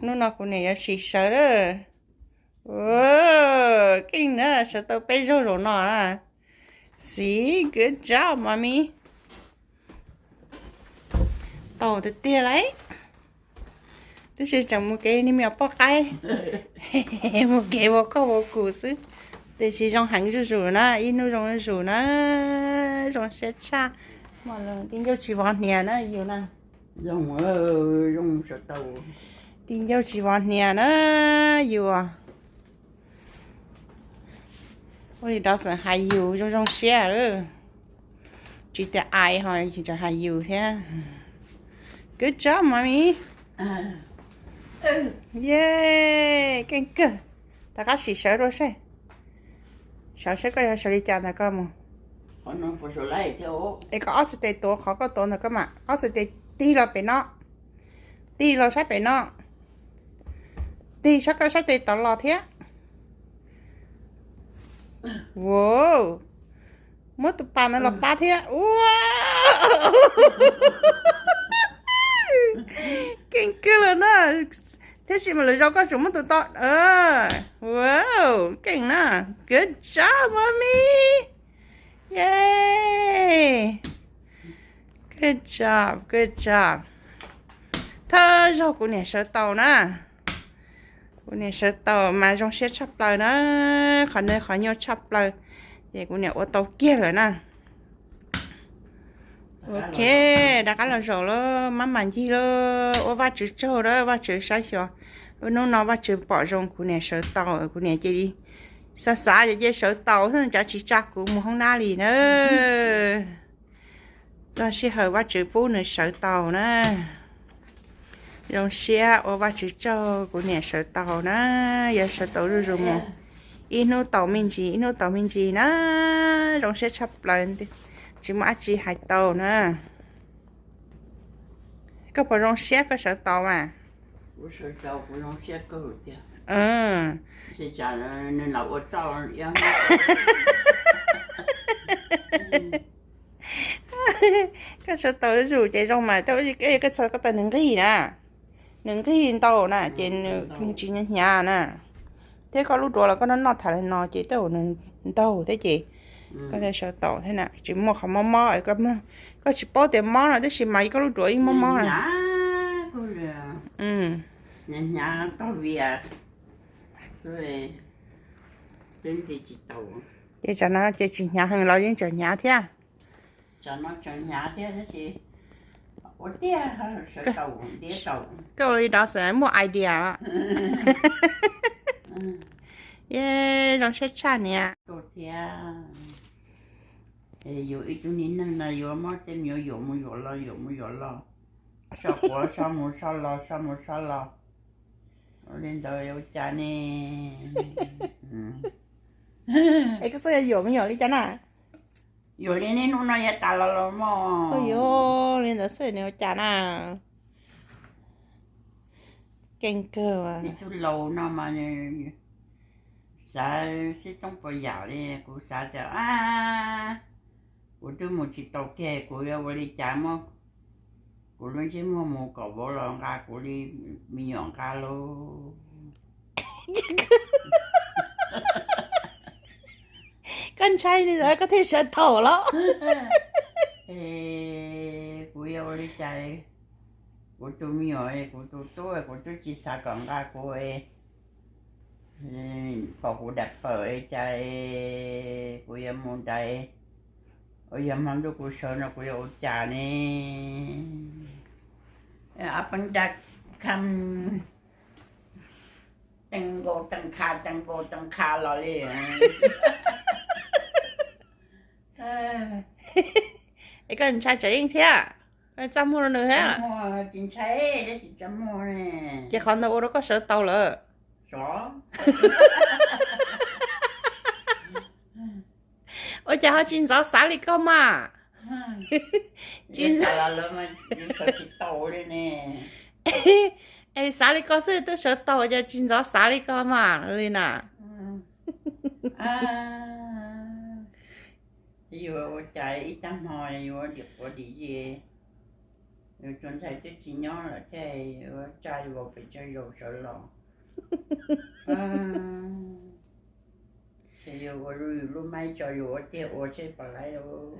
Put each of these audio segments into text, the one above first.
nó nó cũng này xì sợ đó. Whoa, kinh nữa, sợ tao bé rồi nó à. See, good job, mommy. Tao tự tia lấy. Tôi sẽ chẳng một cái này mèo bóc cái. Một cái một câu một củ sư. Để chỉ trong hành rồi nè, in nó trong rồi nè, trong sẽ cha. Mà là tin dấu chỉ vào nhà nó nhiều nè. Dùng sợ tàu. Tin dấu chỉ vào nhà nó nhiều à. Ôi đó là hay nhiều trong xe nữa. Chỉ tại ai thôi chỉ cho hay nhiều thế. Good job, mommy. Yeah, kinh cơ. Ta có xì sợ rồi sao? Sợ sẽ có sợ đi chào này cơ mà. Nó phải sợ lại theo. Ê có ớt tê tổ khó có tổ này cơ mà. Ớt tê tí là bị nó. Tí là sẽ bị nó. Tí sẽ có sẽ tê tổ lò thế. Wow. Mất tụi bà nó là ba thế. Wow. Kinh cơ là nó. Thế gì mà lấy rau có chúng mất tụi to. Wow. Kinh nè. Good job, mommy. Yay. Good job, good job. Thôi rồi cô nè sợ tàu nè. Cô nè sợ tàu mà trong xe chắp lời nó. Khỏi nơi khỏi nhau chắp lời. Vậy cô nè ô tô kia rồi nè. Ok, đã cả là rồi đó. Má mạnh gì đó. Ô ba chữ châu đó, ba chữ sai xóa. Ô nó ba chữ bỏ rong cô nè sợ tàu. Cô nè chơi đi. Xa xa vậy sợ tàu thôi. Chả chỉ chắc cũng không nào gì nữa. Đó sẽ hơi ba chữ bố nữa sợ tàu nè. Rồi xe ô ba chữ cho của nhà sợ tàu nè. Giờ sợ tàu rồi mà. Ino tàu mình gì nè. Rồi sẽ chắp lên. Chỉ mà chỉ hai tàu nè. Có bao rong xe có sợ tàu mà. Của sợ tàu của nó sẽ cơ kìa. Sẽ trả nên là ô tàu yên. Cái sợ tàu rồi chạy rong mà tao cái sợ có tao nâng cái gì nè. Nâng cái gì tàu nè trên nhà nè. Thế có lúc đó là có nó thả lên nó chỉ tàu nâng tàu thế chị. Có thể sợ tàu thế nào chỉ mua không mò mò có chỉ bao tiền mò là thế chỉ mày có lúc đó mò mò này. Nhà tàu Việt rồi tên thì chỉ tàu. Thế cho nó chỉ nhà hàng lo những chỗ nhà thế à? Cho nó cho nhà thế đó chị. Ủa tía sợ tàu tía tàu. Cái đó sẽ mua idea. Yeah, nó sẽ cha nè. Cô tía. Dù ít chút nín là dù mất tên dù mua lo. Sao quá sao lo. Lên đời ông cha nè. Ê cái phải dụ mới dụ đi cha nè. Dù lên đến nó nói ta lo mà. Ôi dô, lên đó sửa nè cha nè. Kinh cơ mà. Đi chút lâu nó mà sao sẽ trong bây giờ đi cô sao cho cô tôi một chiếc tàu kia cô yêu đi chạm mà cô nói chứ mà một cậu bỏ lòng ra cô đi mi nhọn ca lô. Con trai đi rồi có thể sợ thổ lắm. Cô yêu đi chạy cô tôi mi nhọn cô tôi chỉ xa còn ra cô ấy cô đặt phở chạy cô yêu muốn chạy ôi giờ mang đồ cô sợ nó cô yêu trà nè upon đặt khăm tăng kha lo liền. Cái con trai chạy thế à? Chăm mua nữa hết à? Chính xác đấy chỉ chăm mua nè. Chị con đâu đó có sợ tàu lỡ. Rõ. Ôi chà họ chín gió xá đi cơ mà. Chín gió là lớn mà sợ chỉ tàu đây nè. Ê xá đi cơ sư tôi sợ tàu cho chín gió xá đi cơ mà. Lên à. Dù chạy ít tắm hồi dù được có đi gì. rồi chuẩn thầy tới chỉ nhỏ là thế trai vào phải chơi rồi sợ lò thì rồi lúc mai chơi rồi tiêu rồi chơi phải lại rồi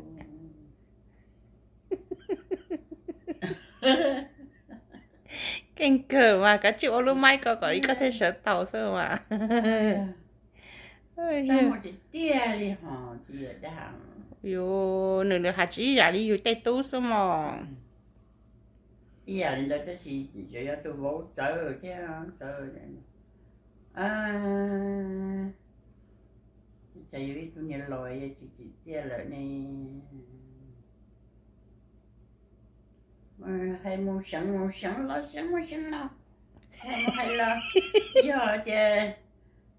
kinh cờ mà cả chịu lúc mai có thể sợ tàu sao mà sao mà chị tia đi hả chị ở đằng yo nửa hạt chỉ ra đi yo tê tú sao mà bây giờ lên đó tới gì giờ tôi vô chờ rồi chứ chờ chạy với tôi nhận lỗi chị tia lại này hay mua sẵn lo hay là giờ chị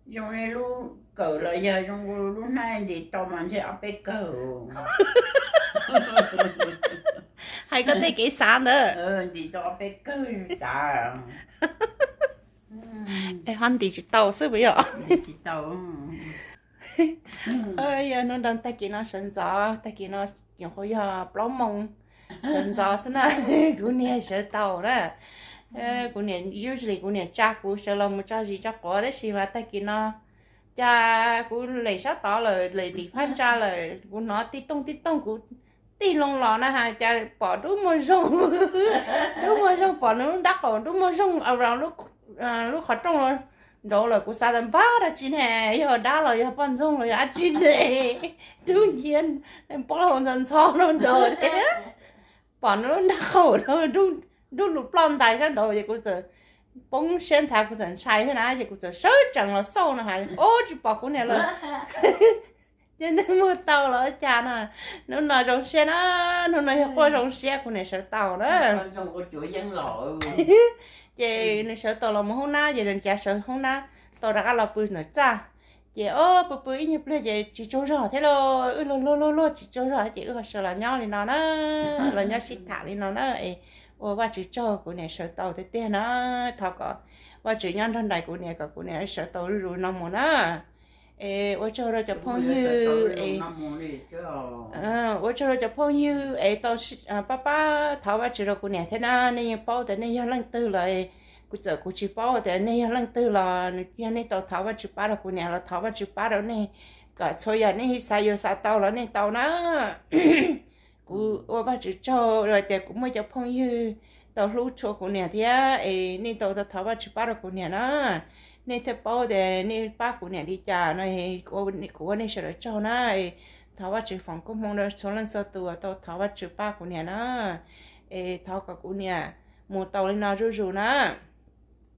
dùng này luôn cỡ là giờ dùng lúc này thì tao mình sẽ áp cái cỡ hay có thể kỹ sáng nữa thì tao áp cái cỡ sao em hắn thì chỉ tàu sao bây giờ chỉ tao giờ nó đang tay kia nó sinh gió tay kia nó kiểu hồi giờ bóng mông sinh gió thế nào của nè sợ tàu đó của nè usually của nè cha của sợ lòng một cha gì cha có đấy xí mà tay kia nó cha của lấy sát tỏ lời lấy đi phan cha lời của nó tí tông của tí lông lò na ha cha bỏ đúng một rong bỏ nó đắt bỏ đúng một rong ở trong lúc khó trong rồi đó là của sa đầm ba đã chín hè giờ đã là giờ phân rong rồi đã chín hè đương nhiên em bỏ hồn dần so nó đời thế bỏ nó đắt khổ nó đúng lục lon tại sao đồ vậy cũng giờ bông sen thà cũng giờ sai thế nào vậy cũng giờ sớ chẳng là sâu nó hay ô chỉ bỏ của này rồi cho nên mua tàu là cha nó nói trong xe nó nói qua trong xe của này sợ tàu đó trong cái chuỗi dân lộ chị này sợ tàu là một hôm na vậy đừng cha sợ hôm na tàu đã là bự nữa cha chị bự như bây giờ chị cho rõ thế lo lo chị cho rõ chị sợ là nhau thì nó là nhau xịt thả thì nó và chị cho của này sợ tàu thế tiền nó thọ có và chị nhân thân đại của này sợ tàu rồi nó muốn á我做了就朋友我做了就朋友到爸爸头发知道过年天呐那样包的那样冷tử了กูเจอกูชิ包的那样冷tử了那那到头发只拔了过年了头发只拔了那个所以那啥有啥到了那到呢我把只做rồi để cũng mới cho朋友到lúc cho của年的那到头发只拔了过年了nên thế bao để nên ba của nhà đi chả này cô này sẽ cho này tháo vào chữ phòng cũng mong được số lần sau tuổi tao tháo vào chữ ba của nhà nó tháo cả của nhà một tàu lên nào rú rú na